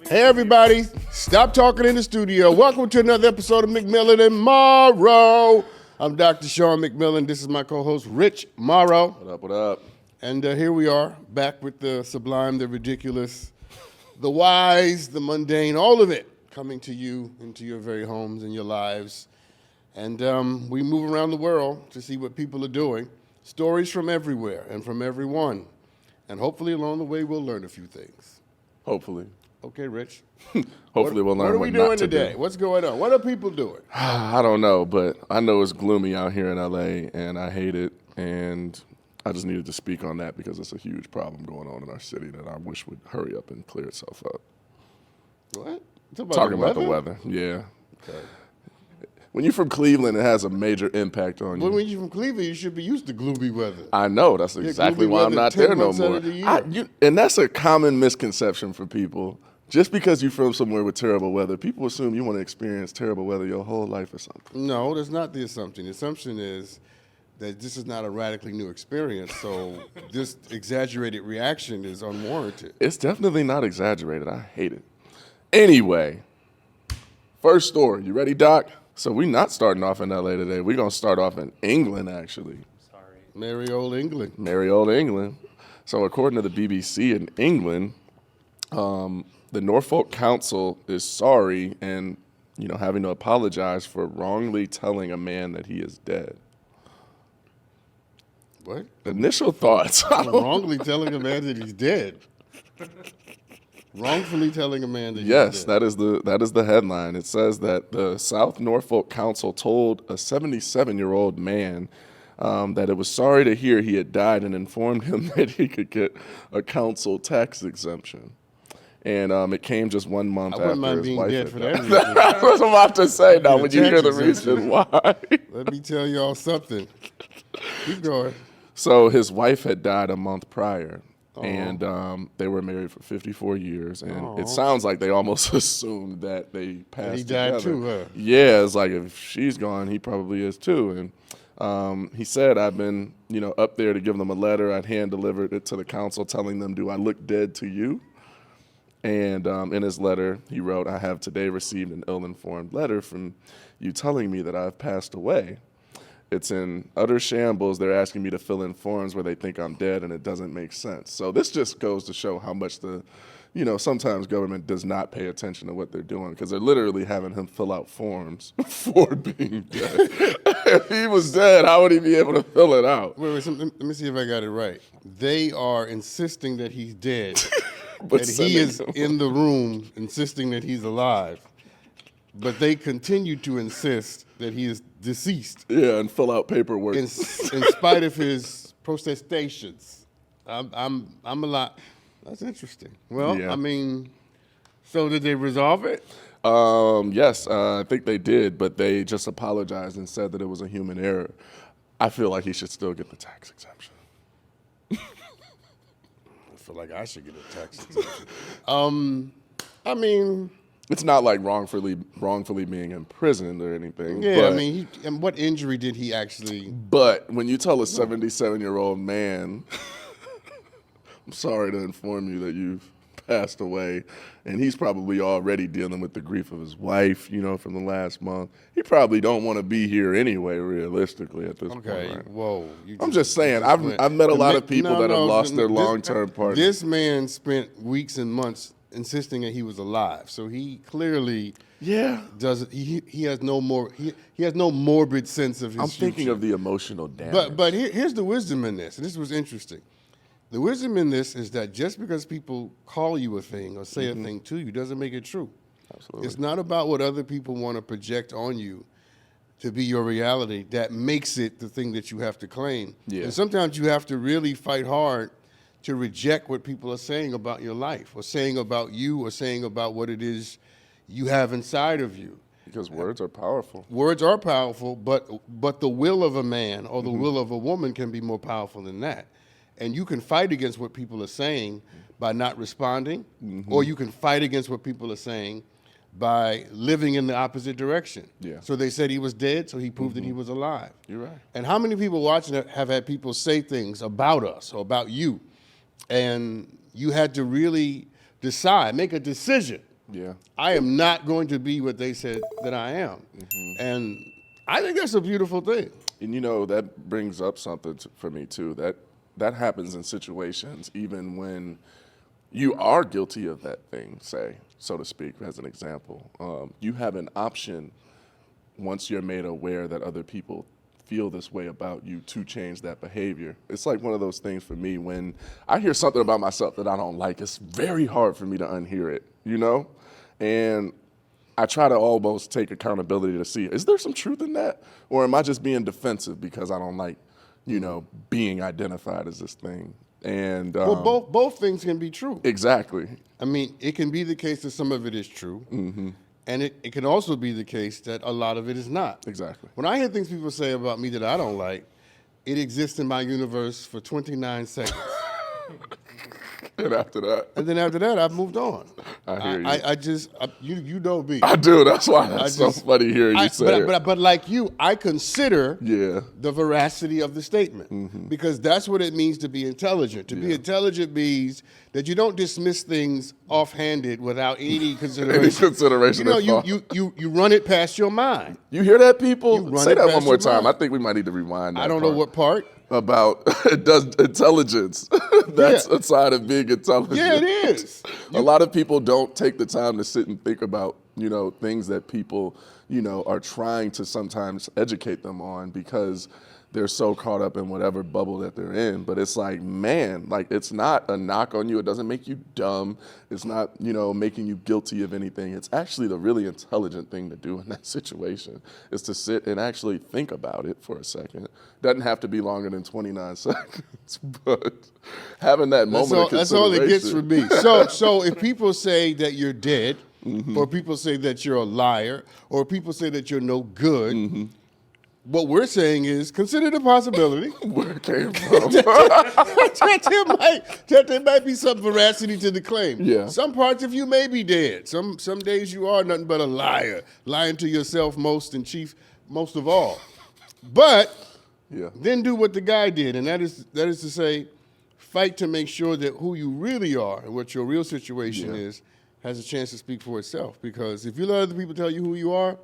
Hey everybody, stop talking in the studio. Welcome to another episode of McMillan and Morrow. I'm Dr. Sean McMillan. This is my co-host, Rich Morrow. What up, what up? And here we are, back with the sublime, the ridiculous, the wise, the mundane, all of it coming to you into your very homes and your lives. And we move around the world to see what people are doing. Stories from everywhere and from everyone. And hopefully along the way we'll learn a few things. Hopefully. Okay, Rich. Hopefully we'll learn what are we doing not to today? do. What's going on? What are people doing? I don't know, but I know it's gloomy out here in LA, and I hate it. And I just needed to speak on that because it's a huge problem going on in our city that I wish would hurry up and clear itself up. What? Talking about the weather, yeah. Okay. When you're from Cleveland, it has a major impact on you. When you're from Cleveland, you should be used to gloomy weather. I know. That's exactly why I'm not there no more. And that's a common misconception for people. Just because you're from somewhere with terrible weather, people assume you want to experience terrible weather your whole life or something. No, that's not the assumption. The assumption is that this is not a radically new experience, so this exaggerated reaction is unwarranted. It's definitely not exaggerated. I hate it. Anyway, first story. You ready, Doc? So we're not starting off in LA today. We're going to start off in England, actually. Sorry. Merry old England. Merry old England. So according to the BBC in England, the Norfolk Council is sorry and, having to apologize for wrongly telling a man that he is dead. What? Initial thoughts. Wrongly telling a man that he's dead. Wrongfully telling a man that he's dead. Yes, that is the headline. It says that the South Norfolk Council told a 77-year-old man that it was sorry to hear he had died and informed him that he could get a council tax exemption. And it came just 1 month after his wife had died. I wouldn't mind being dead for that reason. That's what I'm about to say now when you hear the reason why. Let me tell y'all something. Keep going. So his wife had died a month prior. And they were married for 54 years, and it sounds like they almost assumed that they passed together. He died too, huh? Yeah, it's like if she's gone, he probably is too. And he said, I've been, up there to give them a letter. I'd hand-delivered it to the council telling them, do I look dead to you? And in his letter, he wrote, I have today received an ill-informed letter from you telling me that I've passed away. It's in utter shambles. They're asking me to fill in forms where they think I'm dead, and it doesn't make sense. So this just goes to show how much sometimes government does not pay attention to what they're doing because they're literally having him fill out forms for being dead. If he was dead, how would he be able to fill it out? Wait, let me see if I got it right. They are insisting that he's dead, but and he is in the room insisting that he's alive. But they continue to insist that he is deceased. Yeah, and fill out paperwork. In spite of his protestations. I'm a lot. That's interesting. Well, yeah. So did they resolve it? Yes, I think they did, but they just apologized and said that it was a human error. I feel like he should still get the tax exemption. I feel like I should get a tax exemption. It's not like wrongfully being imprisoned or anything. Yeah, and what injury did he actually? But when you tell a 77-year-old man, I'm sorry to inform you that you've passed away, and he's probably already dealing with the grief of his wife, from the last month. He probably don't want to be here anyway, realistically, at this point. Okay, right? Whoa. I'm just saying, I've met a lot of people that have lost their long-term partner. This man spent weeks and months insisting that he was alive, so he clearly doesn't. He has no morbid sense of his. I'm thinking of the emotional damage. But here's the wisdom in this, and this was interesting. The wisdom in this is that just because people call you a thing or say a thing to you doesn't make it true. Absolutely. It's not about what other people want to project on you to be your reality that makes it the thing that you have to claim. Yeah. And sometimes you have to really fight hard to reject what people are saying about your life or saying about you or saying about what it is you have inside of you. Because words are powerful. Words are powerful, but the will of a man or the will of a woman can be more powerful than that. And you can fight against what people are saying by not responding, or you can fight against what people are saying by living in the opposite direction. Yeah. So they said he was dead, so he proved that he was alive. You're right. And how many people watching it have had people say things about us or about you, and you had to really decide, make a decision Yeah. I am not going to be what they said that I am. And I think that's a beautiful thing. And that brings up something for me too. That happens in situations even when you are guilty of that thing, say, so to speak, as an example. You have an option once you're made aware that other people feel this way about you to change that behavior. It's like one of those things for me when I hear something about myself that I don't like, it's very hard for me to unhear it, And I try to almost take accountability to see, is there some truth in that? Or am I just being defensive because I don't like, being identified as this thing? And Well, both things can be true. Exactly. I mean, it can be the case that some of it is true. And it can also be the case that a lot of it is not. Exactly. When I hear things people say about me that I don't like, it exists in my universe for 29 seconds. And after that? And then after that, I've moved on. I hear you. You know me. I do. That's why that's so funny hearing you say it. But like you, I consider Yeah. the veracity of the statement because that's what it means to be intelligent. To be intelligent means that you don't dismiss things offhanded without any consideration. Any consideration at all. You run it past your mind. You hear that, people? You run Say it that past one more your time. mind. I think we might need to rewind that I don't know what part. About it does intelligence. That's a side of being intelligent. Yeah, it is. A lot of people don't take the time to sit and think about, things that people, are trying to sometimes educate them on because they're so caught up in whatever bubble that they're in. But it's like, man, it's not a knock on you. It doesn't make you dumb. It's not, making you guilty of anything. It's actually the really intelligent thing to do in that situation is to sit and actually think about it for a second. Doesn't have to be longer than 29 seconds, but having that moment of That's all it gets from me. consideration. So if people say that you're dead, or people say that you're a liar, or people say that you're no good, what we're saying is consider the possibility Where it came from. that there might be some veracity to the claim. Yeah. Some parts of you may be dead. Some days you are nothing but a liar, lying to yourself most of all. But Yeah. then do what the guy did, and that is to say, fight to make sure that who you really are and what your real situation is has a chance to speak for itself. Because if you let other people tell you who you are,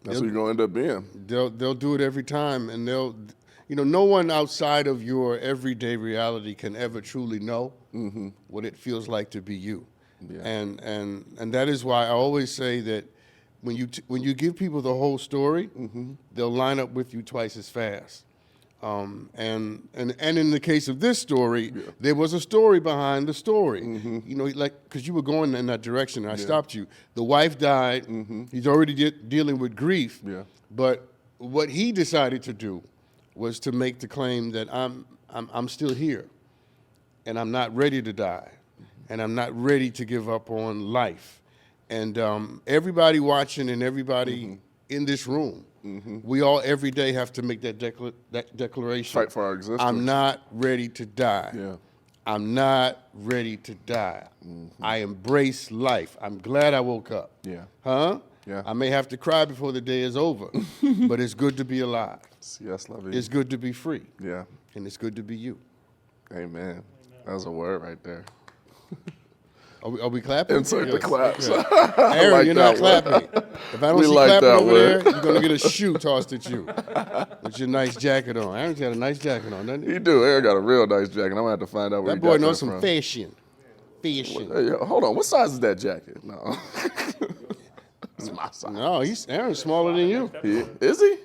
That's what you're going to end up being. they'll do it every time, and no one outside of your everyday reality can ever truly know what it feels like to be you. Yeah. And that is why I always say that when you give people the whole story, they'll line up with you twice as fast. And in the case of this story, there was a story behind the story. Because you were going in that direction, and I stopped you. The wife died. He's already dealing with grief. Yeah. But what he decided to do was to make the claim that I'm still here, and I'm not ready to die, and I'm not ready to give up on life. And everybody watching and everybody in this room, we all every day have to make that declaration. Fight for our existence. I'm not ready to die. Yeah. I'm not ready to die. I embrace life. I'm glad I woke up. Yeah. Huh? Yeah. I may have to cry before the day is over, but it's good to be alive. Yes, love you. It's good to be free. Yeah. And it's good to be you. Amen. That was a word right there. Are we clapping? Insert the claps. Aaron, like you're not that one. clapping. If I don't We see like clapping that over word. there, you're going to get a shoe tossed at you with your nice jacket on. Aaron's got a nice jacket on, doesn't he? You do. Aaron got a real nice jacket. I'm going to have to find out where That he boy got knows that some from. fashion. Fashion. Hey, hold on. What size is that jacket? No. It's my size. No, Aaron's smaller than you. Is he?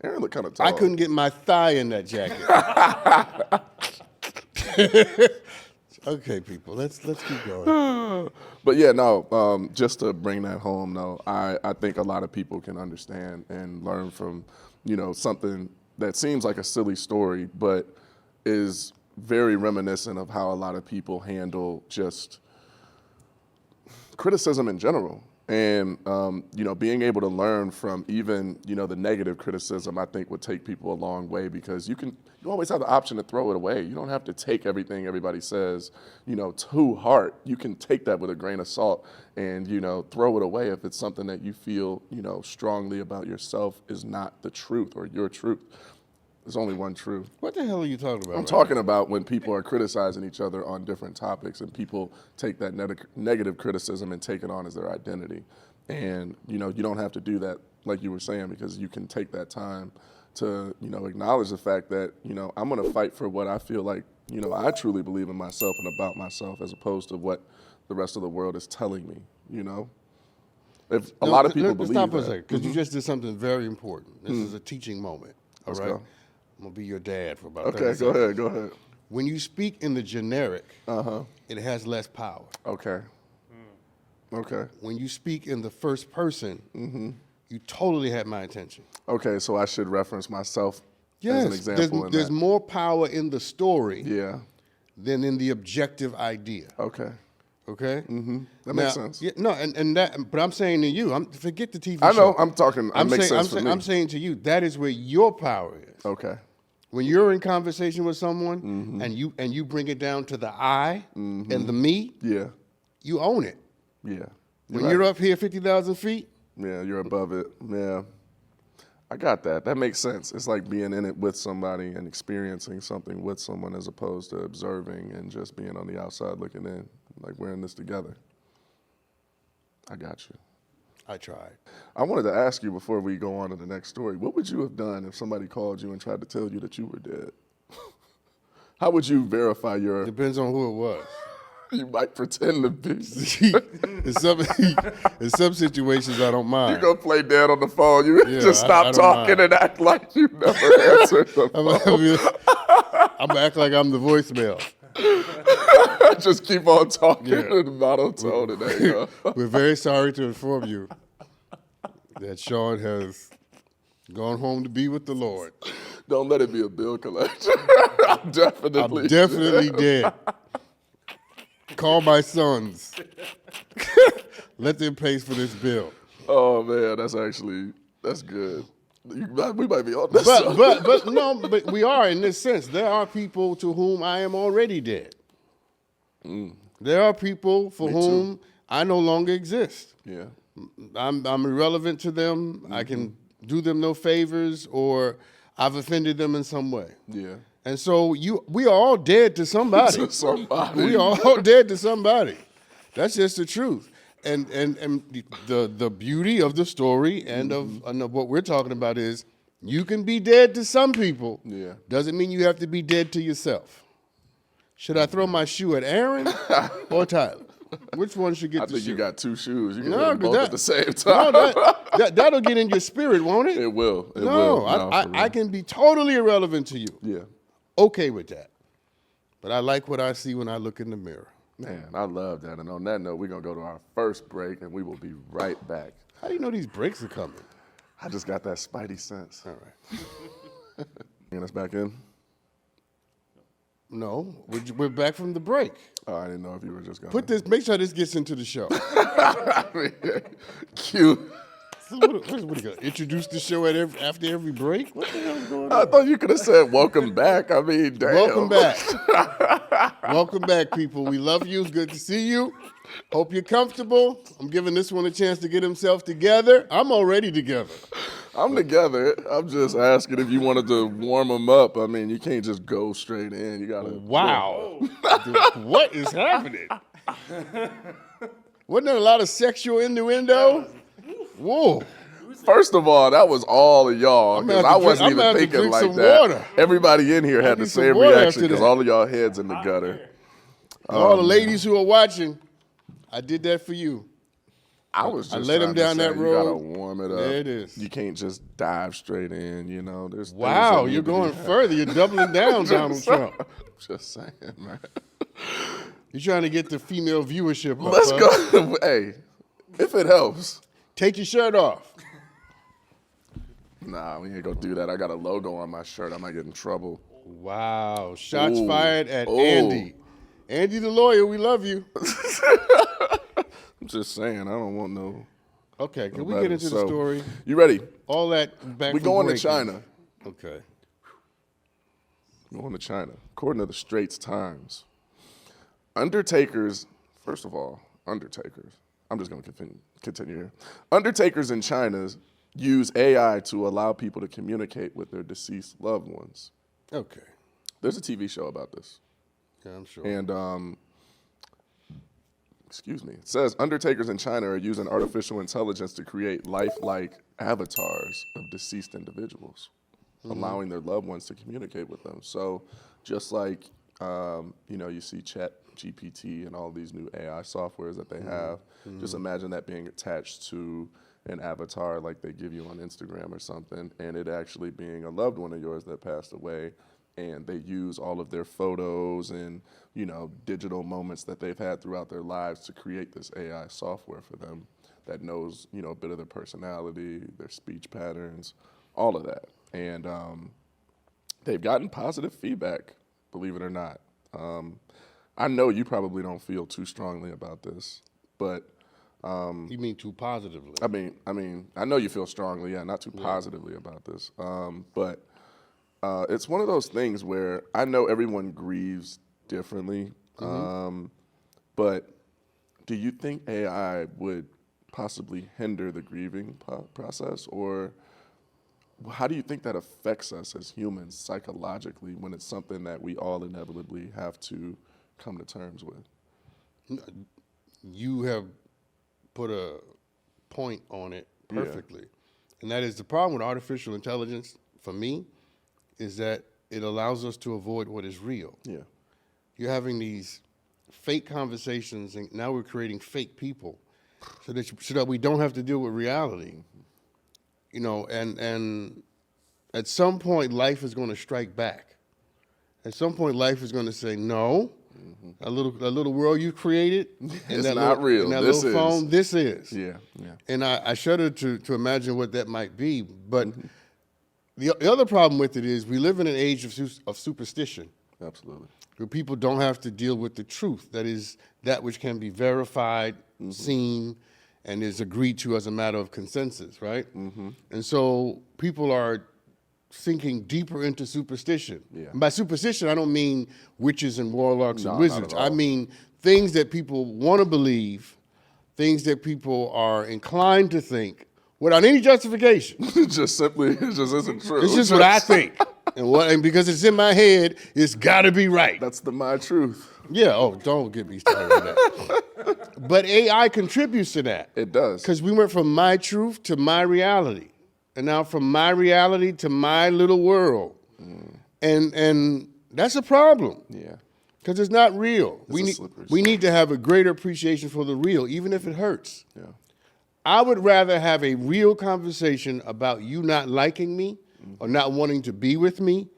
Aaron look kind of tall. I couldn't get my thigh in that jacket. Okay, people, let's keep going. But yeah, no, just to bring that home, though, I think a lot of people can understand and learn from, something that seems like a silly story, but is very reminiscent of how a lot of people handle just criticism in general. And, being able to learn from even, the negative criticism, I think would take people a long way because you always have the option to throw it away. You don't have to take everything everybody says, to heart. You can take that with a grain of salt and, throw it away if it's something that you feel, strongly about yourself is not the truth or your truth. There's only one true. What the hell are you talking about? I'm talking about when people are criticizing each other on different topics and people take that negative criticism and take it on as their identity. And, you know, you don't have to do that, like you were saying, because you can take that time to, you know, acknowledge the fact that, you know, I'm going to fight for what I feel like, you know, I truly believe in myself and about myself, as opposed to what the rest of the world is telling me, you know? If a lot of people believe stop that. Stop a second, because you just did something very important. This is a teaching moment, all right? Go. I'm going to be your dad for about 30 Okay, seconds. go ahead. When you speak in the generic, it has less power. Okay. Okay. When you speak in the first person, you totally had my attention. Okay, so I should reference myself as an example. There's more power in the story than in the objective idea. Okay. Okay? That makes sense. Yeah, no, and that, but I'm saying to you, forget the TV show. I know, I'm talking, it makes sense for me. I'm saying to you, that is where your power is. Okay. When you're in conversation with someone and you bring it down to the I and the me, you own it. Yeah. When you're up here 50,000 feet, you're above it. Yeah. I got that. That makes sense. It's like being in it with somebody and experiencing something with someone as opposed to observing and just being on the outside looking in. Like, we're in this together. I got you. I tried. I wanted to ask you before we go on to the next story, what would you have done if somebody called you and tried to tell you that you were dead? How would you verify your... Depends on who it was. You might pretend to be. in some situations, I don't mind. You're going to play dead on the phone. You just stop talking and act like you never answered the phone. I'm going to act like I'm the voicemail. Just keep on talking in the monotone, and there you go. We're very sorry to inform you that Sean has gone home to be with the Lord. Don't let it be a bill collector. I'm definitely dead. Call my sons. Let them pay for this bill. Oh man, that's good. We might be on this. But we are in this sense. There are people to whom I am already dead. There are people for whom I no longer exist. Yeah. I'm irrelevant to them. I can do them no favors, or I've offended them in some way. Yeah. And so we are all dead to somebody. We are all dead to somebody. That's just the truth. And the beauty of the story and of what we're talking about is you can be dead to some people. Yeah. Doesn't mean you have to be dead to yourself. Should I throw my shoe at Aaron or Tyler? Which one should get the shoe? I think you got two shoes. You can do them both at the same time. No, that'll get in your spirit, won't it? It will. It will. No, I can be totally irrelevant to you. Yeah. Okay with that. But I like what I see when I look in the mirror. Man, I love that. And on that note, we're going to go to our first break, and we will be right back. How do you know these breaks are coming? I just got that spidey sense. All right. Bring us back in? No, we're back from the break. Oh, I didn't know if you were just going to. Make sure this gets into the show. Cute. So what are you going to introduce the show after every break? What the hell is going on? I thought you could have said welcome back. I mean, damn. Welcome back. Welcome back, people. We love you. It's good to see you. Hope you're comfortable. I'm giving this one a chance to get himself together. I'm already together. I'm together. I'm just asking if you wanted to warm them up. I mean, you can't just go straight in. You got to. Wow. What is happening? Wasn't there a lot of sexual innuendo? Whoa. First of all, that was all of y'all, because I wasn't even thinking like that. Water. Everybody in here had the same reaction because all of y'all heads in the gutter. All the ladies who are watching, I did that for you. I was just let him down that road. You gotta warm it up. There it is. You can't just dive straight in. You know, there's. Wow, you're going further. You're doubling down, Donald Trump. Just saying, man. You're trying to get the female viewership up. Let's go. Hey, if it helps. Take your shirt off. Nah, we ain't gonna do that. I got a logo on my shirt. I might get in trouble. Wow. Shots fired at Andy. Andy the lawyer, we love you. I'm just saying, I don't want no. Okay, can we get into the story? You ready? All that back. We going to China. Okay. Going to China. According to the Straits Times, undertakers. First of all, undertakers. I'm just going to continue here. Undertakers in China use AI to allow people to communicate with their deceased loved ones. Okay. There's a TV show about this. Yeah, I'm sure. And, excuse me, it says undertakers in China are using artificial intelligence to create lifelike avatars of deceased individuals, allowing their loved ones to communicate with them. So just like, you see Chat GPT and all these new AI softwares that they have, just imagine that being attached to an avatar like they give you on Instagram or something, and it actually being a loved one of yours that passed away, and they use all of their photos and, digital moments that they've had throughout their lives to create this AI software for them that knows, a bit of their personality, their speech patterns, all of that. And they've gotten positive feedback, believe it or not. I know you probably don't feel too strongly about this, but You mean too positively? I know you feel strongly, not too positively about this. But it's one of those things where I know everyone grieves differently. But do you think AI would possibly hinder the grieving process, or how do you think that affects us as humans psychologically when it's something that we all inevitably have to come to terms with? You have put a point on it perfectly. And that is the problem with artificial intelligence, for me, is that it allows us to avoid what is real. Yeah. You're having these fake conversations, and now we're creating fake people so that we don't have to deal with reality. And at some point, life is going to strike back. At some point, life is going to say, no, a little world you created, and it's that not real. And that this little phone, this is. Yeah. And I shudder to imagine what that might be. But the other problem with it is we live in an age of superstition. Absolutely. Where people don't have to deal with the truth. That is that which can be verified, seen, and is agreed to as a matter of consensus, right? And so people are sinking deeper into superstition. Yeah. And by superstition, I don't mean witches and warlocks and No, wizards. not at all. I mean things that people want to believe, things that people are inclined to think without any justification. It just isn't true. It's just what I think. And because it's in my head, it's got to be right. That's my truth. Yeah, don't get me started on that. But AI contributes to that. It does. Because we went from my truth to my reality. And now from my reality to my little world. And that's a problem. Yeah. Because it's not real. It's a slippery We slope. need to have a greater appreciation for the real, even if it hurts. Yeah. I would rather have a real conversation about you not liking me or not wanting to be with me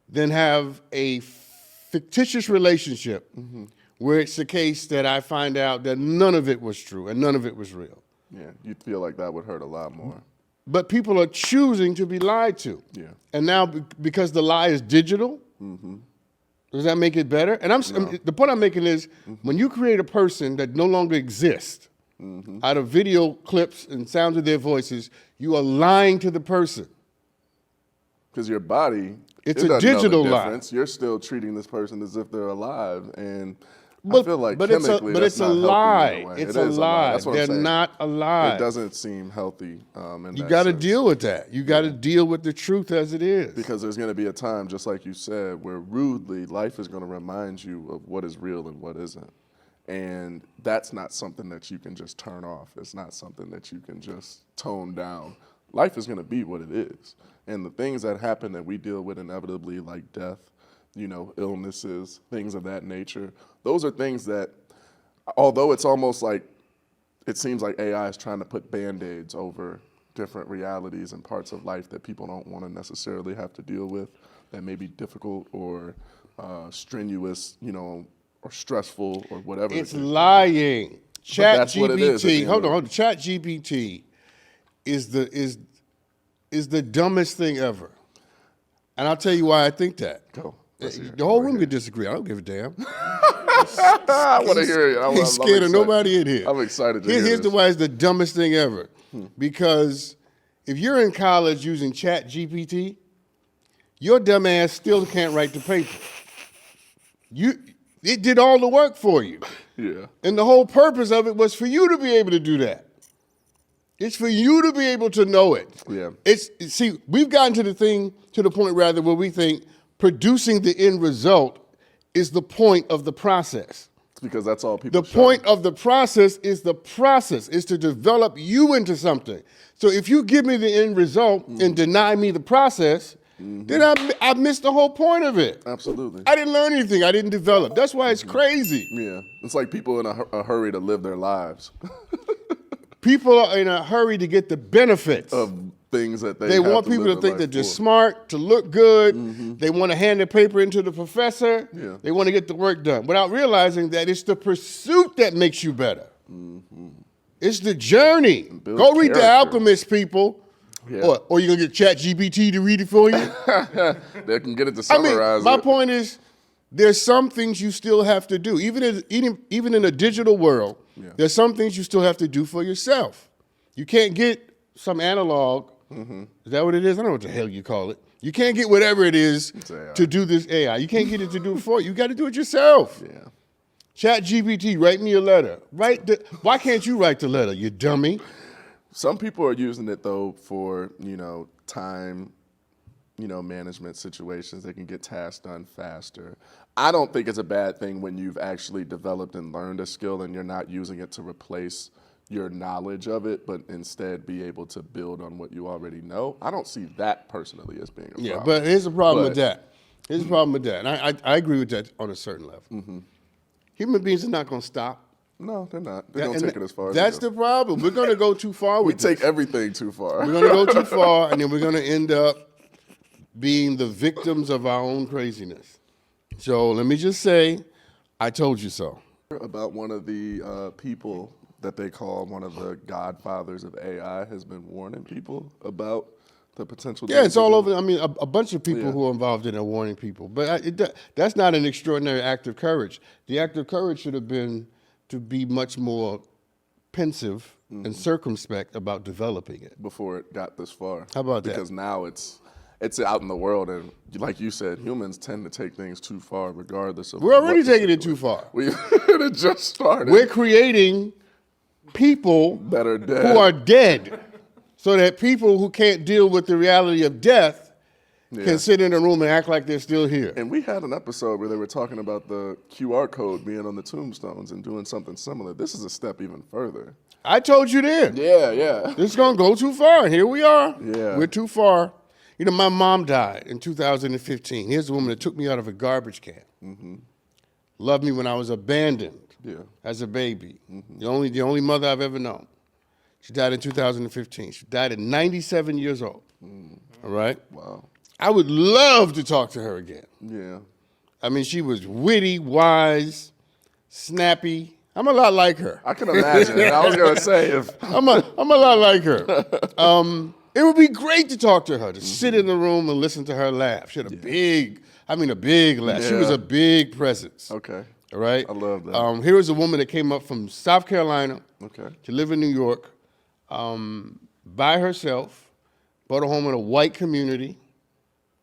than have a fictitious relationship where it's the case that I find out that none of it was true and none of it was real. Yeah. You'd feel like that would hurt a lot more. But people are choosing to be lied to. Yeah. And now because the lie is digital, does that make it better? And the point I'm making is when you create a person that no longer exists out of video clips and sounds of their voices, you are lying to the person. Because your body, It's it a doesn't know the digital lie. difference. You're still treating this person as if they're alive, and But, I feel like but chemically it's that's a not lie. healthy in a way. It's It a is lie. That's what I'm They're saying. not alive. It doesn't seem healthy. You got to deal with that. You got to deal with the truth as it is. Because there's going to be a time, just like you said, where rudely life is going to remind you of what is real and what isn't. And that's not something that you can just turn off. It's not something that you can just tone down. Life is going to be what it is. And the things that happen that we deal with inevitably, like death, illnesses, things of that nature, those are things that, although it's almost like, it seems like AI is trying to put Band-Aids over different realities and parts of life that people don't want to necessarily have to deal with, that may be difficult or strenuous, or stressful or whatever. It's lying. Chat that's what it is at the GPT. end Hold of on. Chat GPT is the dumbest thing ever. And I'll tell you why I think that. Go. Let's hear it. The whole room could disagree. I don't give a damn. I want to hear it. He's scared of nobody in here. I'm excited to hear Here's this. the why it's the dumbest thing ever. Because if you're in college using Chat GPT, your dumb ass still can't write the paper. It did all the work for you. Yeah. And the whole purpose of it was for you to be able to do that. It's for you to be able to know it. Yeah. See, we've gotten to the point rather where we think producing the end result is the point of the process. It's because that's all people The point of the process is to develop you into something. So if you give me the end result and deny me the process, then I missed the whole point of it. Absolutely. I didn't learn anything. I didn't develop. That's why it's crazy. Yeah. It's like people in a hurry to live their lives. People are in a hurry to get the benefits of things that they want people to think that they're smart, to look good. They want to hand the paper into the professor. Yeah. They want to get the work done without realizing that it's the pursuit that makes you better. It's the journey. Go read The Alchemist, people. Yeah. Or you're going to get ChatGPT to read it for you? They can get it to summarize my point is, there's some things you still have to do. Even in a digital world, there's some things you still have to do for yourself. You can't get some analog. Is that what it is? I don't know what the hell you call it. You can't get whatever it is to do this AI. You can't get it to do it for you. You got to do it yourself. Yeah. ChatGPT, write me a letter. Why can't you write the letter, you dummy? Some people are using it though for, time, management situations. They can get tasks done faster. I don't think it's a bad thing when you've actually developed and learned a skill and you're not using it to replace your knowledge of it, but instead be able to build on what you already know. I don't see that personally as being a problem. Yeah, but here's the problem with that. Here's the problem with that. And I agree with that on a certain level. Human beings are not going to stop. No, they're not. They don't take it as far as that's the problem. We're going to go too far with We take everything too far. We're going to go too far, and then we're going to end up being the victims of our own craziness. So let me just say, I told you so. About one of the people that they call one of the godfathers of AI has been warning people about the potential. Yeah, it's all over. I mean, a bunch of people who are involved in it are warning people. But that's not an extraordinary act of courage. The act of courage should have been to be much more pensive and circumspect about developing it. Before it got this far. How about that? Because now it's out in the world, and like you said, humans tend to take things too far regardless of. We're already taking it too far. It just started. We're creating people that are dead. who are dead, so that people who can't deal with the reality of death can sit in a room and act like they're still here. And we had an episode where they were talking about the QR code being on the tombstones and doing something similar. This is a step even further. I told you then. Yeah. This is going to go too far, and here we are. Yeah. We're too far. My mom died in 2015. Here's a woman that took me out of a garbage can. Loved me when I was abandoned as a baby. The only mother I've ever known. She died in 2015. She died at 97 years old. All right? Wow. I would love to talk to her again. Yeah. I mean, she was witty, wise, snappy. I'm a lot like her. I can imagine. I was gonna say I'm a lot like her. It would be great to talk to her, to sit in the room and listen to her laugh. She had a big laugh. She was a big presence. Okay. All right? I love that. Here was a woman that came up from South Carolina to live in New York by herself, bought a home in a white community.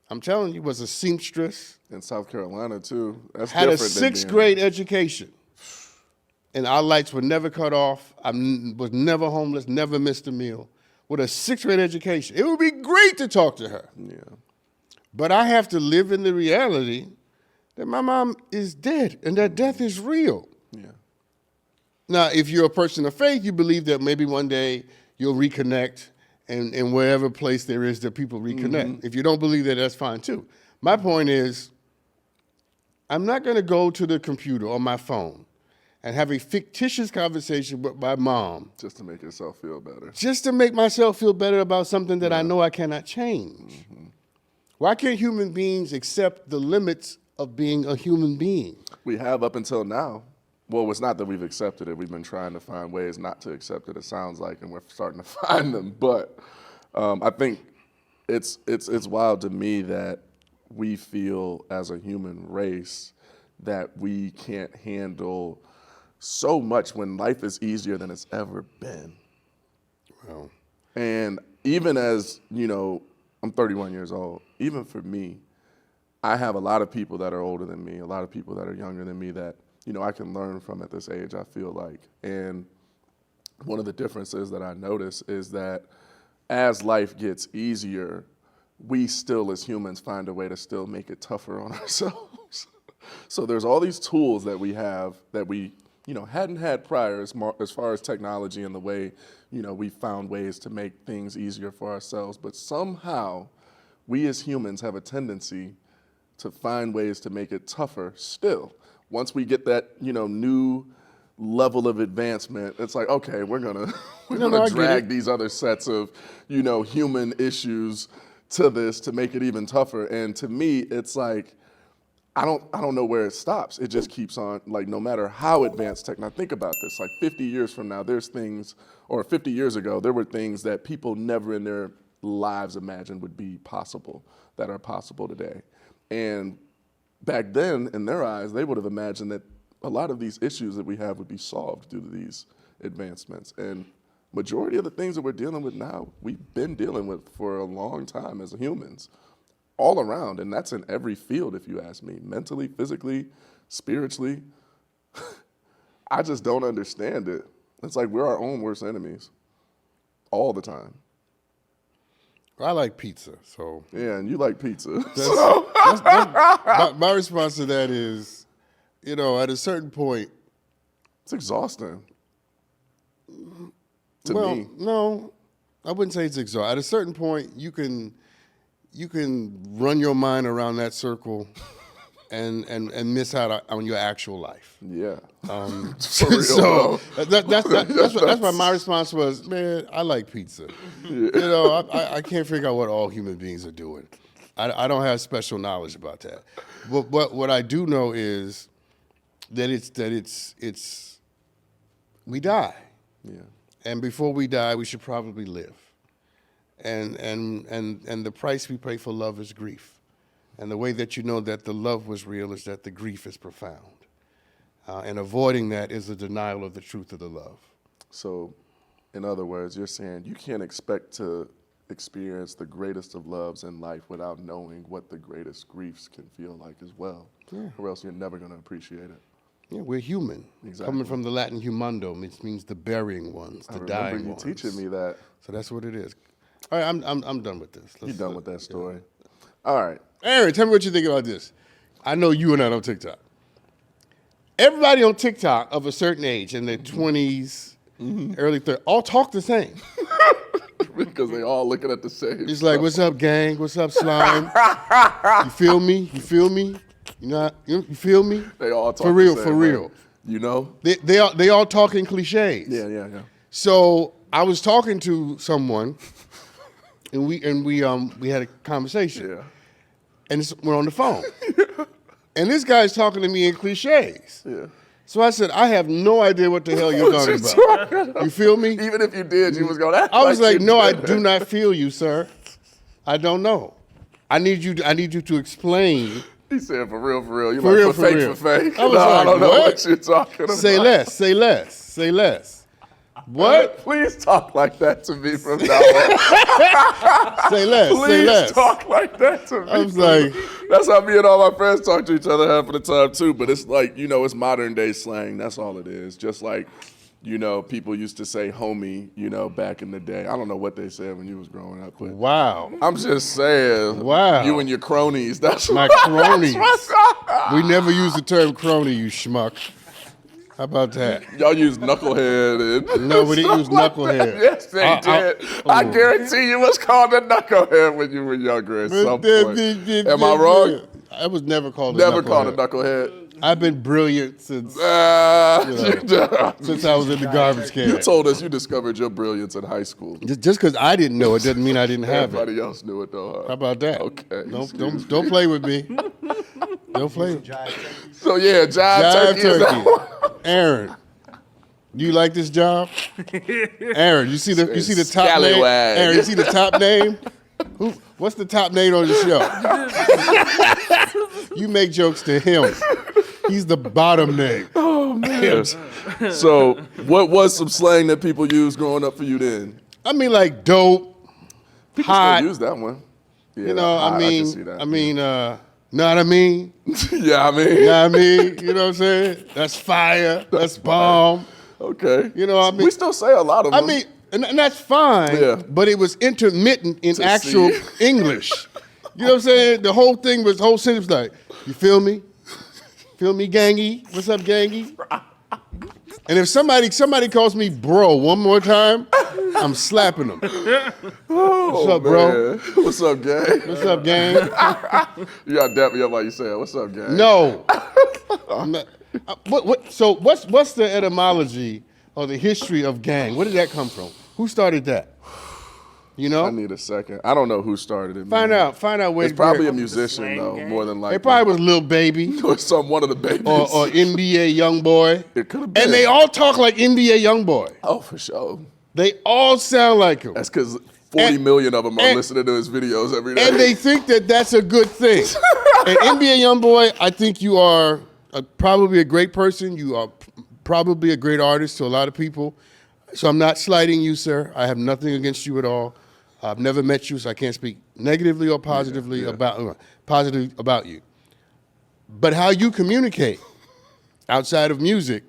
I'm telling you, was a seamstress. In South Carolina, too. That's had a different than 6th grade education. And our lights were never cut off. I was never homeless, never missed a meal. With a 6th grade education. It would be great to talk to her. Yeah. But I have to live in the reality that my mom is dead and that death is real. Yeah. Now, if you're a person of faith, you believe that maybe one day you'll reconnect and in wherever place there is that people reconnect. If you don't believe that, that's fine too. My point is, I'm not going to go to the computer or my phone and have a fictitious conversation with my mom. Just to make yourself feel better. Just to make myself feel better about something that I know I cannot change. Why can't human beings accept the limits of being a human being? We have up until now. Well, it's not that we've accepted it. We've been trying to find ways not to accept it, it sounds like, and we're starting to find them. But I think it's wild to me that we feel as a human race that we can't handle so much when life is easier than it's ever been. Well, and even as, I'm 31 years old, even for me, I have a lot of people that are older than me, a lot of people that are younger than me that, I can learn from at this age, I feel like. And one of the differences that I notice is that as life gets easier, we still as humans find a way to still make it tougher on ourselves. So there's all these tools that we have that we, hadn't had prior as far as technology and the way, we found ways to make things easier for ourselves. But somehow we as humans have a tendency to find ways to make it tougher still. Once we get that, new level of advancement, it's like, okay, we're gonna drag these other sets of, human issues to this to make it even tougher. And to me, it's like, I don't know where it stops. It just keeps on, like, no matter how advanced technology. Think about this, like 50 years from now, there's things, or 50 years ago, there were things that people never in their lives imagined would be possible, that are possible today. And back then, in their eyes, they would have imagined that a lot of these issues that we have would be solved due to these advancements. And majority of the things that we're dealing with now, we've been dealing with for a long time as humans, all around. And that's in every field, if you ask me, mentally, physically, spiritually. I just don't understand it. It's like we're our own worst enemies all the time. I like pizza, so. Yeah, and you like pizza. My response to that is, at a certain point. It's exhausting. To Well, me. no, I wouldn't say it's exhausting. At a certain point, you can run your mind around that circle and miss out on your actual life. Yeah. So that's why my response was, man, I like pizza. Yeah. I can't figure out what all human beings are doing. I don't have special knowledge about that. But what I do know is that it's we die. Yeah. And before we die, we should probably live. And the price we pay for love is grief. And the way that you know that the love was real is that the grief is profound. And avoiding that is a denial of the truth of the love. So, in other words, you're saying you can't expect to experience the greatest of loves in life without knowing what the greatest griefs can feel like as well. Yeah. Or else you're never going to appreciate it. Yeah, we're human. Exactly. Coming from the Latin humando, which means the burying ones, the dying ones. I remember you teaching me that. So that's what it is. All right, I'm done with this. You're done with that story. Yeah. All right. Aaron, tell me what you think about this. I know you are not on TikTok. Everybody on TikTok of a certain age, in their 20s, early 30s, all talk the same. Because they all looking at the same. It's like, what's up, gang? What's up, slime? You feel me? You feel me? You feel me? They all talk for real, the same for real. way. You know? They all talking cliches. Yeah. So I was talking to someone, and we had a conversation. Yeah. And we're on the phone. And this guy's talking to me in cliches. Yeah. So I said, I have no idea what the hell you're talking about. You feel me? Even if you did, you was going to act I was like, no, I did. do not feel you, sir. I don't know. I need you to explain. He said, for real. You For like, real, for for fake, real. for fake. I was like, I don't know what? what you're talking about. Say less. What? Please talk like that to me from now on. Say less. Please talk like that to me. I was like, that's how me and all my friends talk to each other half of the time too. But it's like, it's modern day slang. That's all it is. Just like, people used to say homie, back in the day. I don't know what they said when you was growing up. But wow. I'm just saying. Wow. You and your cronies. That's My cronies. We never use the term crony, you schmuck. How about that? Y'all use knucklehead and No, we didn't use knucklehead. Like yes, they did. I guarantee you was called a knucklehead when you were younger at some point. Am I wrong? I was never called Never called a knucklehead. I've been brilliant since since I was in the garbage can. You told us you discovered your brilliance in high school. Just because I didn't know it doesn't mean I didn't have Everybody it. else knew it though. Huh? How about that? Okay. Don't play with me. Don't play. So yeah, jive turkey. Aaron, do you like this job? Aaron, you see the top name? Scallywag. Aaron, you see the top name? What's the top name on the show? You make jokes to him. He's the bottom name. Oh man. So what was some slang that people used growing up for you then? I mean, like dope, People hot. still use that one. Yeah, I can see that. know what I mean? Yeah, I mean. You know what I mean? You know what I'm saying? That's fire. That's bomb. Okay. You know, I mean, we still say a lot of them. I mean, and that's fine. Yeah. But it was intermittent in To actual see. English. You know what I'm saying? The whole sentence was like, you feel me? Feel me, gangy? What's up, gangy? And if somebody calls me bro one more time, I'm slapping them. What's up, bro? Man. What's up, gang? What's up, gang? You gotta dap me up while you say it. What's up, gang? No. So what's the etymology or the history of gang? Where did that come from? Who started that? You know? I need a second. I don't know who started it. Find man. out where It's probably a where- musician slang though, gang? more than likely. It probably was Lil Baby or one of the babies. or NBA Youngboy. It could have been. And they all talk like NBA Youngboy. Oh, for sure. They all sound like him. That's because 40 million of them are and- listening to his videos every day. And they think that that's a good thing. And NBA Youngboy, I think you are probably a great person. You are probably a great artist to a lot of people. So I'm not slighting you, sir. I have nothing against you at all. I've never met you, so I can't speak negatively or positively about you. But how you communicate outside of music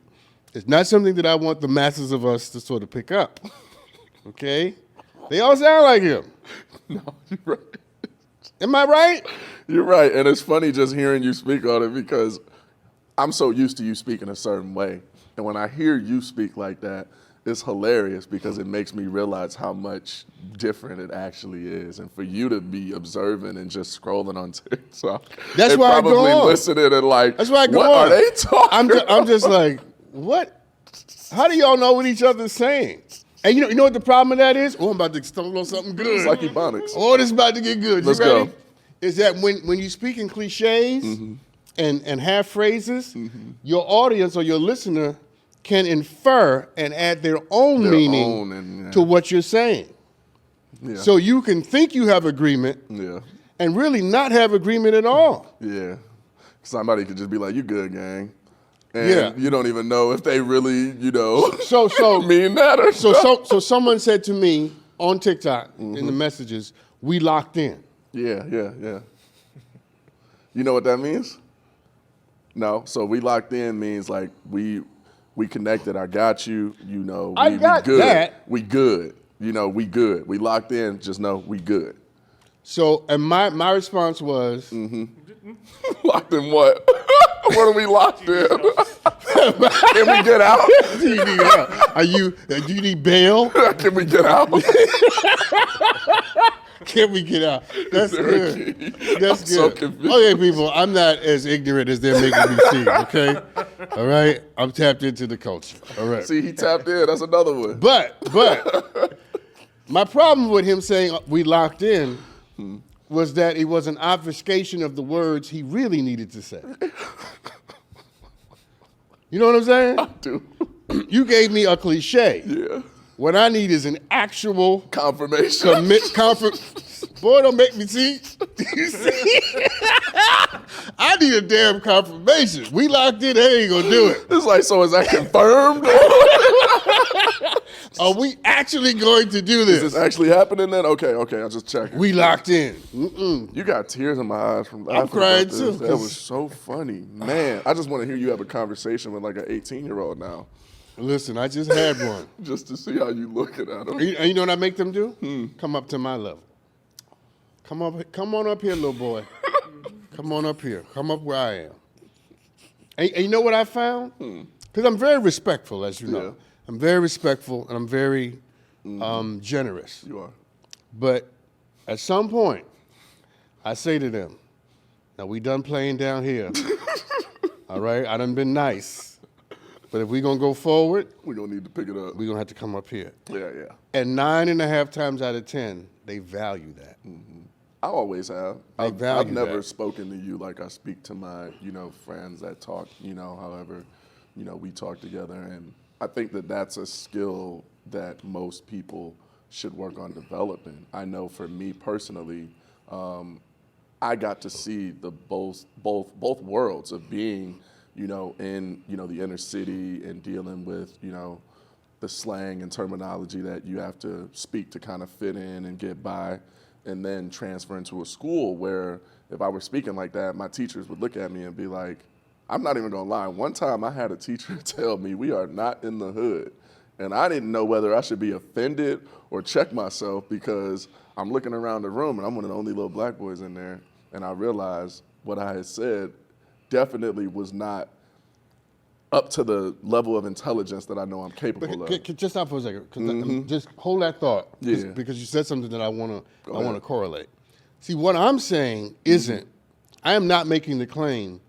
is not something that I want the masses of us to sort of pick up. Okay? They all sound like him. No, you're right. Am I right? You're right. And it's funny just hearing you speak on it because I'm so used to you speaking a certain way. And when I hear you speak like that, it's hilarious because it makes me realize how much different it actually is. And for you to be observing and just scrolling on TikTok, That's and why I go probably on. listening and like, That's why I go what on. are they talking I'm just like, what? How do y'all know what each other's saying? And you know what the problem with that is? Oh, I'm about to stumble on something good. It's like Ebonics. Oh, this is about to get good. Let's you ready? go. Is that when you speak in cliches and half phrases, your audience or your listener can infer and add their own meaning to what you're saying. Yeah. So you can think you have agreement Yeah. and really not have agreement at all. Yeah. Somebody could just be like, you good, gang. And Yeah. you don't even know if they really, So mean that or So someone said to me on TikTok in the messages, we locked in. Yeah. You know what that means? No. So we locked in means like we connected. I got you. I got we good. that. We good. We good. We locked in. Just know we good. So, and my response was, Locked in what? What are we locked in? Can we get out? do you need help? Do you need bail? Can we get out? Can we get out? That's good. That's I'm so good. confused. Okay, people, I'm not as ignorant as they're making me seem, okay? All right? I'm tapped into the culture. All right. See, he tapped in. That's another one. But my problem with him saying we locked in was that it was an obfuscation of the words he really needed to say. You know what I'm saying? Dude. You gave me a cliche. Yeah. What I need is an actual Confirmation. Boy, don't make me see. You see? I need a damn confirmation. We locked in. They ain't gonna do it. It's like, so is that confirmed? Are we actually going to do Is this? this actually happening then? Okay, I'll just check. We locked in. Mm-mm. You got tears in my eyes from laughing. I'm crying about this. too, That 'cause- was so funny. Man, I just want to hear you have a conversation with like an 18-year-old now, Listen, I just had one. just to see how you looking at him. And you know what I make them do? Come up to my level. Come on up here, little boy. Come on up here. Come up where I am. And you know what I found? Because I'm very respectful, as you know. Yeah. I'm very respectful and I'm very generous. You are. But at some point, I say to them, now we done playing down here. All right? I done been nice. But if we going to go forward, We're going to need to pick it up. we going to have to come up here. Yeah. And 9.5 times out of 10, they value that. I always have. They I've value never that. spoken to you like I speak to my, friends that talk, however, we talk together. And I think that that's a skill that most people should work on developing. I know for me personally, I got to see the both worlds of being, in, the inner city and dealing with, the slang and terminology that you have to speak to kind of fit in and get by, and then transfer into a school where if I were speaking like that, my teachers would look at me and be like, I'm not even gonna lie. One time I had a teacher tell me we are not in the hood. And I didn't know whether I should be offended or check myself because I'm looking around the room and I'm one of the only little black boys in there. And I realized what I had said definitely was not up to the level of intelligence that I know I'm capable of. Just stop for a second. Just hold that thought. Yeah. Because you said something that I want to correlate. See, what I'm saying isn't, I am not making the claim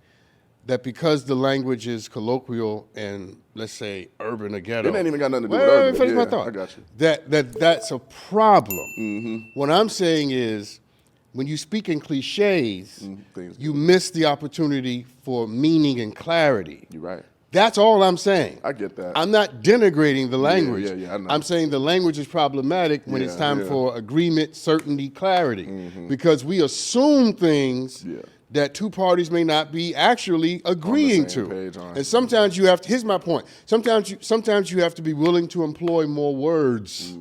that because the language is colloquial and, let's say, urban or ghetto. It ain't even got nothing to do with urban. Finish my Yeah, thought. I got you. That's a problem. What I'm saying is, when you speak in cliches, you miss the opportunity for meaning and clarity. You're right. That's all I'm saying. I get that. I'm not denigrating the language. Yeah, I know. I'm saying the language is problematic when it's time for agreement, certainty, clarity. Because we assume things that two parties may not be actually agreeing to. And sometimes you have to, here's my point. Sometimes you have to be willing to employ more words.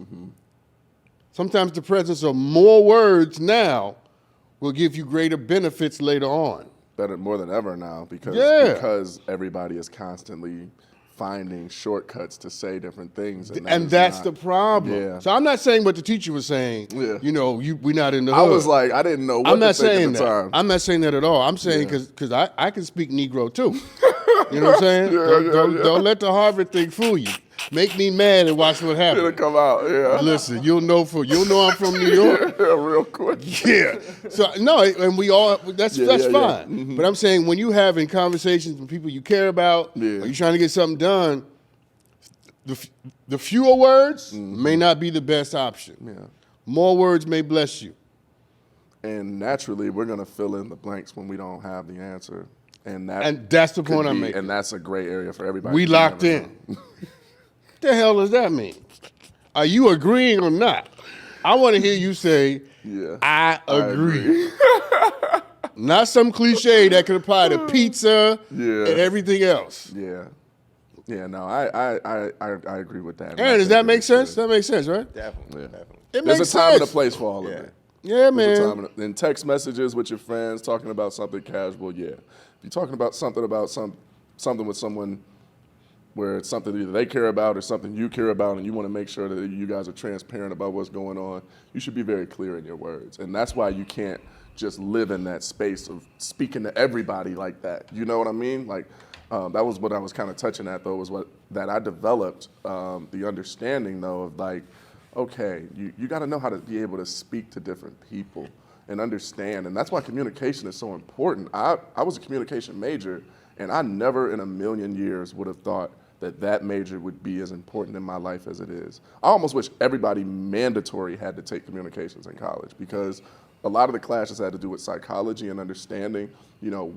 Sometimes the presence of more words will give you greater benefits later on. Better more than ever now because everybody is constantly finding shortcuts to say different things. And that's the problem. Yeah. So I'm not saying what the teacher was saying. Yeah. You know, we're not in the hood. I was like, I didn't know what to think at the time. I'm not saying that at all. I'm saying because I can speak Negro too. You know what I'm saying? Don't let the Harvard thing fool you. Make me mad and watch what happens. It'll come out, Listen, you'll know I'm from New York. Real quick. Yeah. So no, and we all that's fine. But I'm saying when you having conversations with people you care about, or you're trying to get something done, the fewer words may not be the best option. Yeah. More words may bless you. And naturally, we're gonna fill in the blanks when we don't have the answer. And that's the point I'm making. And that's a gray area for everybody. We locked in. What the hell does that mean? Are you agreeing or not? I want to hear you say, I agree. Not some cliche that could apply to pizza and everything else. Yeah. Yeah, no, I agree with that. Aaron, does that make sense? That makes sense, right? Definitely. There's a time and a place for all of it. Yeah, man. In text messages with your friends, talking about something casual, If you're talking about something with someone where it's something either they care about or something you care about and you want to make sure that you guys are transparent about what's going on, you should be very clear in your words. And that's why you can't just live in that space of speaking to everybody like that. You know what I mean? Like, that was what I was kind of touching at, though, was that I developed the understanding, though, of like, okay, you got to know how to be able to speak to different people and understand. And that's why communication is so important. I was a communication major, and I never in a million years would have thought that major would be as important in my life as it is. I almost wish everybody mandatory had to take communications in college, because a lot of the classes had to do with psychology and understanding,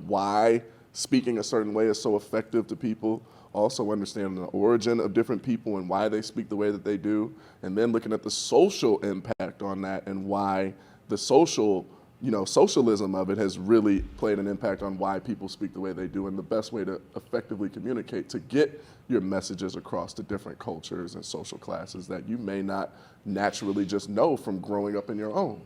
why speaking a certain way is so effective to people, also understanding the origin of different people and why they speak the way that they do, and then looking at the social impact on that and why the socialism of it has really played an impact on why people speak the way they do, and the best way to effectively communicate to get your messages across to different cultures and social classes that you may not naturally just know from growing up in your own.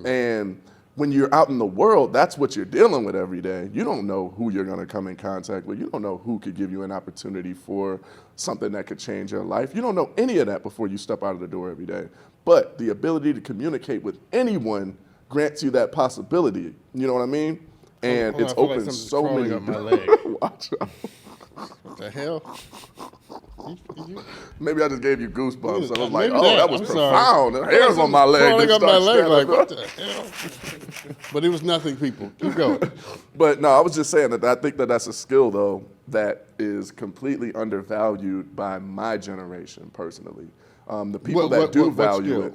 And when you're out in the world, that's what you're dealing with every day. You don't know who you're gonna come in contact with. You don't know who could give you an opportunity for something that could change your life. You don't know any of that before you step out of the door every day. But the ability to communicate with anyone grants you that possibility. You know what I mean? And it's opened like so many. Up my leg. Watch out. What the hell? Maybe I just gave you goosebumps. I was like, that was I'm profound. Sorry. The hairs on my leg. Crawling up my leg like, what the hell? But it was nothing, people. Keep going. But no, I was just saying that I think that that's a skill, though, that is completely undervalued by my generation, personally. The people that do value it,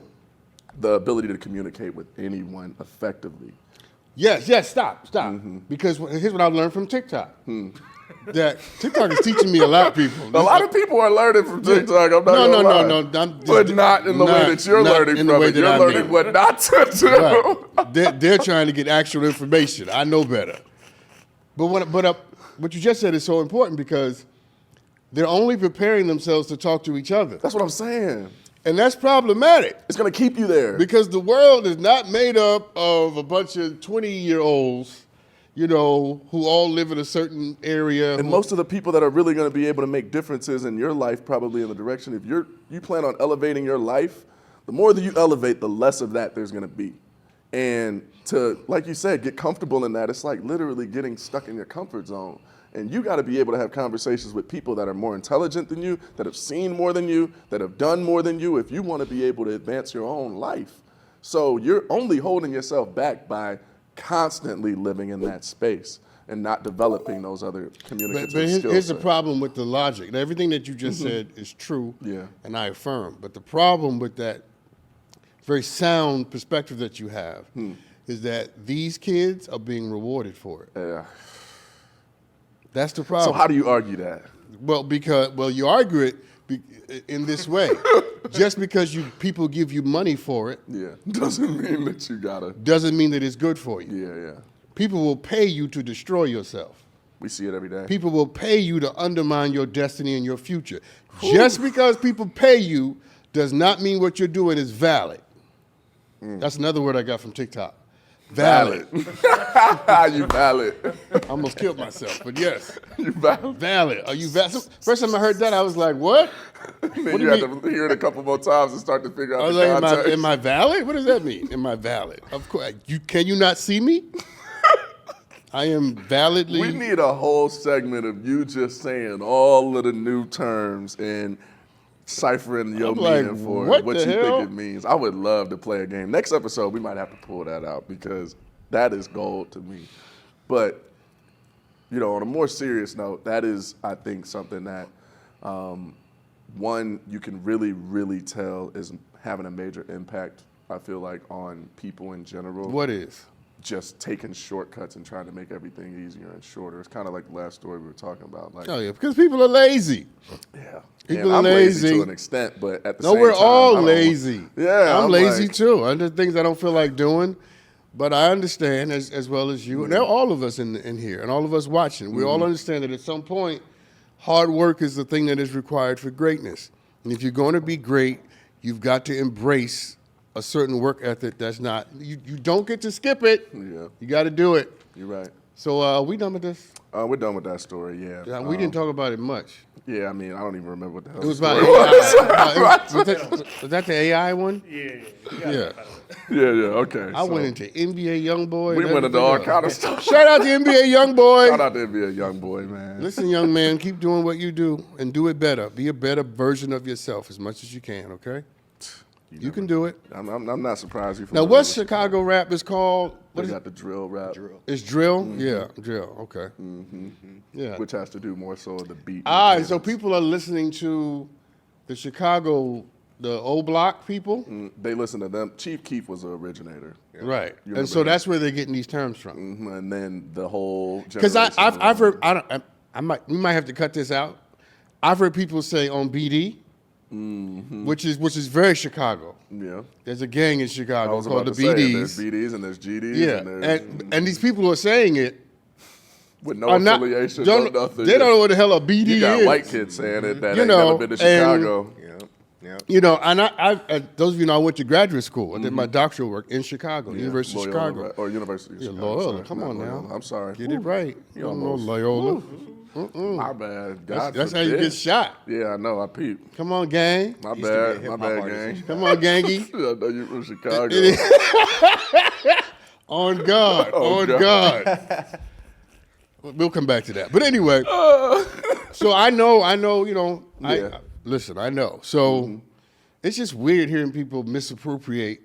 the ability to communicate with anyone effectively. Yes, stop. Because here's what I've learned from TikTok. That TikTok is teaching me a lot, people. A lot of people are learning from TikTok. I'm not gonna lie. But not in the way that you're learning from it. You're learning what not to do. Right. They're trying to get actual information. I know better. But what you just said is so important, because they're only preparing themselves to talk to each other. That's what I'm saying. And that's problematic. It's going to keep you there. Because the world is not made up of a bunch of 20-year-olds, who all live in a certain area. And most of the people that are really going to be able to make differences in your life, probably in the direction, if you plan on elevating your life, the more that you elevate, the less of that there's going to be. And to, like you said, get comfortable in that, it's like literally getting stuck in your comfort zone. And you got to be able to have conversations with people that are more intelligent than you, that have seen more than you, that have done more than you, if you want to be able to advance your own life. So you're only holding yourself back by constantly living in that space and not developing those other communicative skills. But here's the problem with the logic. Now, everything that you just said is true, and I affirm. But the problem with that very sound perspective that you have is that these kids are being rewarded for it. Yeah. That's the problem. So how do you argue that? Well, you argue it in this way. Just because people give you money for it, doesn't mean that you gotta. Doesn't mean that it's good for you. Yeah. People will pay you to destroy yourself. We see it every day. People will pay you to undermine your destiny and your future. Just because people pay you does not mean what you're doing is valid. That's another word I got from TikTok. Valid. You valid. I almost killed myself, but yes. You valid. Valid. Are you valid? First time I heard that, I was like, what? Then you had to hear it a couple more times and start to figure out I was the like, context. am I valid? What does that mean? Am I valid? Of course. Can you not see me? I am validly. We need a whole segment of you just saying all of the new terms and ciphering your meaning for what you think it means. I would love to play a game. Next episode, we might have to pull that out because that is gold to me. But, on a more serious note, that is, I think, something that, one, you can really, really tell is having a major impact, I feel like, on people in general. What is? Just taking shortcuts and trying to make everything easier and shorter. It's kind of like the last story we were talking about. Like, oh, yeah, because people are lazy. Yeah. People are lazy to an extent, but at the same time. No, we're all lazy. Yeah. I'm lazy too. There's things I don't feel like doing, but I understand as well as you. And they're all of us in here and all of us watching. We all understand that at some point, hard work is the thing that is required for greatness. And if you're going to be great, you've got to embrace a certain work ethic that's not, you don't get to skip it. Yeah. You got to do it. You're right. So are we done with this? We're done with that story, yeah. We didn't talk about it much. Yeah, I mean, I don't even remember what the hell It was the about story was. was that the AI one? Yeah, okay. I went into NBA Youngboy. We went into all kind of stuff. Shout out to NBA Youngboy. Shout out to NBA Youngboy, man. Listen, young man, keep doing what you do and do it better. Be a better version of yourself as much as you can, okay? You can do it. I'm not surprised you. Now, what's Chicago rap is called? What is got the drill rap? It's drill? Yeah, drill. Okay. Yeah. Which has to do more so with the beat. And so people are listening to the Chicago, the O Block people? They listen to them. Chief Keef was the originator. Right. And so that's where they're getting these terms from. And then the whole because I've heard, we might have to cut this out. I've heard people say on BD, which is very Chicago. Yeah. There's a gang in Chicago called the BDs. BDs. There's BDs and there's GDs. Yeah. And these people who are saying it with no affiliation, no nothing. They don't know what the hell a BD is. You got white kids saying it that ain't never been to Chicago. And I those of you know, I went to graduate school. I did my doctoral work in Chicago, University of Chicago. Or University of Chicago. Loyola. Come on now. I'm sorry. Get it right. You don't know almost. Loyola. My bad. That's how you get shot. Yeah, I know. I peeped. Come on, gang. My bad, gang. Come on, gangy. I know you from Chicago. On guard. On guard. We'll come back to that. But anyway, so I know, listen, I know. So it's just weird hearing people misappropriate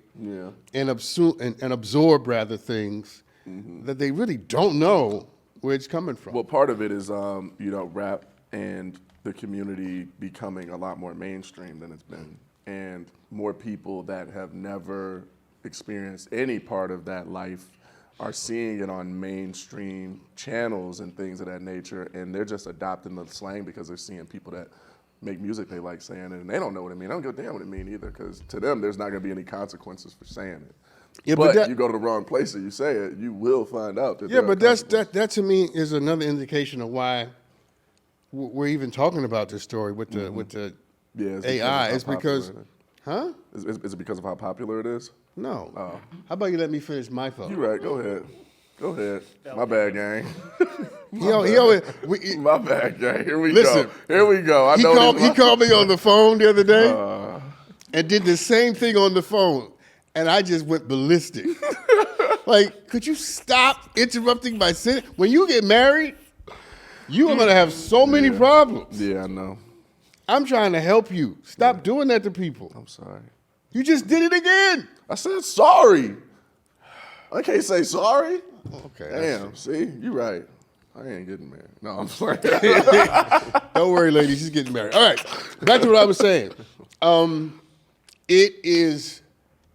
and absorb rather things that they really don't know where it's coming from. Well, part of it is, rap and the community becoming a lot more mainstream than it's been. And more people that have never experienced any part of that life are seeing it on mainstream channels and things of that nature. And they're just adopting the slang because they're seeing people that make music they like saying it. And they don't know what it means. I don't give a damn what it means either, because to them, there's not going to be any consequences for saying it. Yeah, but you go to the wrong place and you say it, you will find out that. Yeah, but that to me is another indication of why we're even talking about this story with the AI. It's because, Is it because of how popular it is? No. How about you let me finish my thought? You're right. Go ahead. Go ahead. My bad, gang. He always, My bad, gang. Here we Listen, go. Here we go. he called me on the phone the other day and did the same thing on the phone. And I just went ballistic. Like, could you stop interrupting my sentence? When you get married, you are going to have so many problems. Yeah, I know. I'm trying to help you. Stop doing that to people. I'm sorry. You just did it again. I said sorry. I can't say sorry. Okay. Damn, see? You right. I ain't getting married. No, I'm sorry. Don't worry, ladies. She's getting married. All right. Back to what I was saying. It is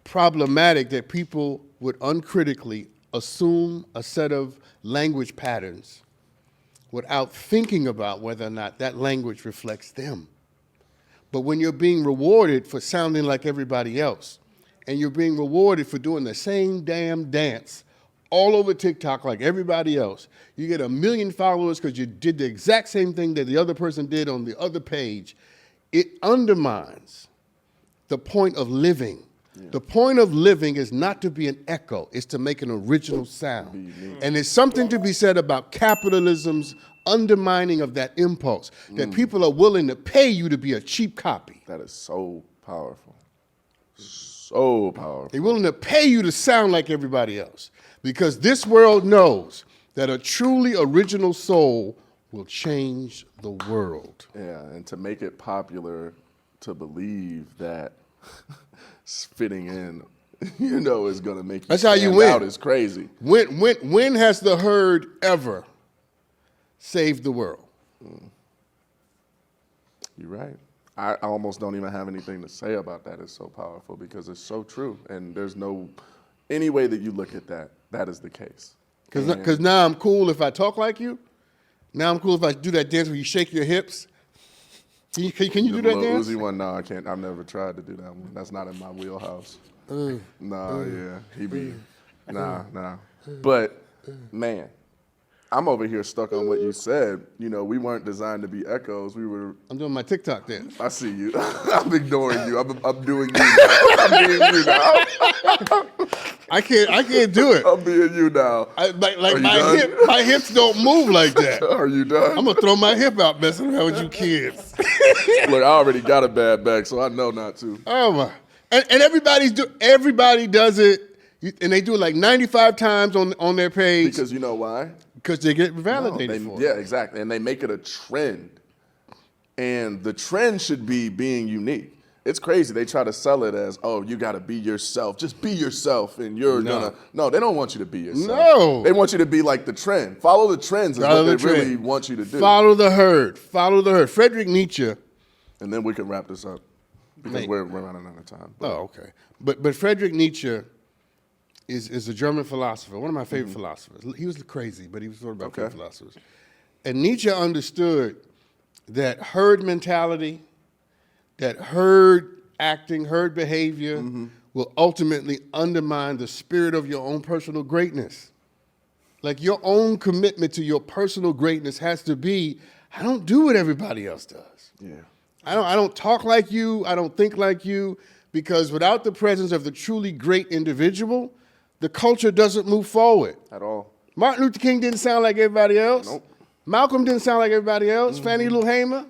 problematic that people would uncritically assume a set of language patterns without thinking about whether or not that language reflects them. But when you're being rewarded for sounding like everybody else, and you're being rewarded for doing the same damn dance all over TikTok like everybody else, you get 1 million followers because you did the exact same thing that the other person did on the other page, it undermines the point of living. Yeah. The point of living is not to be an echo, it's to make an original sound. And there's something to be said about capitalism's undermining of that impulse, that people are willing to pay you to be a cheap copy. That is so powerful. So powerful. They're willing to pay you to sound like everybody else because this world knows that a truly original soul will change the world. Yeah, and to make it popular to believe that fitting in, is going to make you That's how you stand win. out is crazy. When has the herd ever saved the world? You're right. I almost don't even have anything to say about that. It's so powerful because it's so true. And there's any way that you look at that, that is the case. Because now I'm cool if I talk like you. Now I'm cool if I do that dance where you shake your hips. Can you do that dance? Uzi one, no, I can't. I've never tried to do that one. That's not in my wheelhouse. Nah. But, man, I'm over here stuck on what you said. We weren't designed to be echoes. I'm doing my TikTok dance. I see you. I'm ignoring you. I'm doing you now. I'm being you now. I can't do it. I'm being you now. My hips don't move like that. Are you done? I'm gonna throw my hip out messing around with you kids. Look, I already got a bad back, so I know not to. Oh my! And everybody does it, and they do it like 95 times on their page. Because you know why? Because they get validated for it. Yeah, exactly. And they make it a trend. And the trend should be being unique. It's crazy. They try to sell it as, oh, you got to be yourself. Just be yourself, and you're gonna. No, they don't want you to be yourself. No. They want you to be like the trend. Follow the trends is what they really want you to do. Follow the herd. Follow the herd. Friedrich Nietzsche. And then we can wrap this up because we're running out of time. Oh, okay. But Friedrich Nietzsche is a German philosopher, one of my favorite philosophers. He was crazy, but he was one of my favorite philosophers. And Nietzsche understood that herd mentality, that herd acting, herd behavior will ultimately undermine the spirit of your own personal greatness. Like your own commitment to your personal greatness has to be, I don't do what everybody else does. Yeah. I don't talk like you, I don't think like you, because without the presence of the truly great individual, the culture doesn't move forward. At all. Martin Luther King didn't sound like everybody else. Nope. Malcolm didn't sound like everybody else. Fannie Lou Hamer,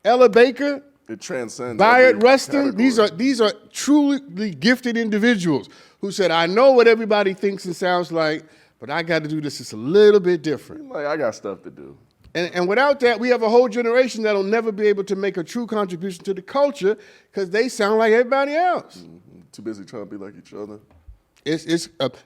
Ella Baker, It transcends. Bayard Rustin. Category. These are truly gifted individuals who said, I know what everybody thinks and sounds like, but I got to do this just a little bit different. Like, I got stuff to do. And without that, we have a whole generation that'll never be able to make a true contribution to the culture because they sound like everybody else. Too busy trying to be like each other.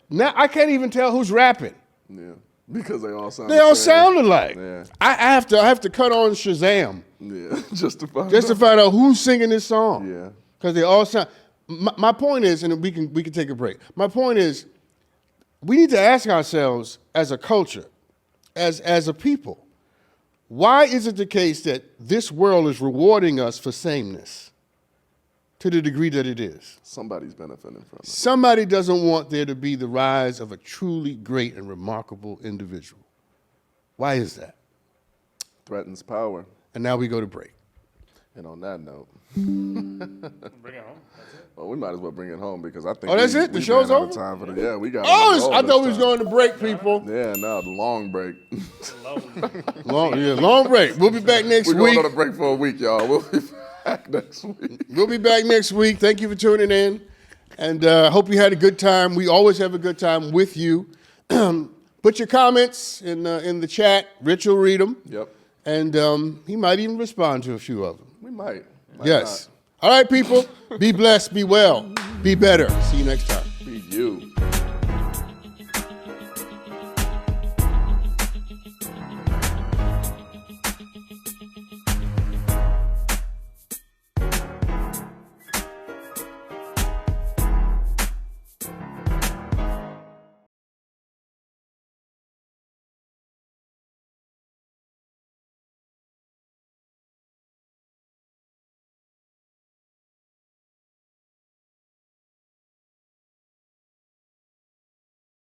Now I can't even tell who's rapping. Yeah, because they all sound. They all sound alike. Yeah. I have to cut on Shazam. Yeah, just to find out who's singing this song. Yeah, because they all sound. My point is, and we can take a break. My point is, we need to ask ourselves as a culture, as a people, why is it the case that this world is rewarding us for sameness to the degree that it is? Somebody's benefiting from it. Somebody doesn't want there to be the rise of a truly great and remarkable individual. Why is that? Threatens power. And now we go to break. And on that note, Bring it home. That's it. well, we might as well bring it home because I think Oh, that's it? The we show's ran out of over? time for the, yeah, we got. Oh, I all thought we this was time. going to break, people. Yeah, no, the long break. Long break. We'll be back next We're week. going on a break for a week, y'all. We'll be back next week. We'll be back next week. Thank you for tuning in, and hope you had a good time. We always have a good time with you. Put your comments in the chat. Rich will read them. Yep, And he might even respond to a few of them. we might. Yes. All right, people. Be blessed. Be well. Be better. See you next time. Be you.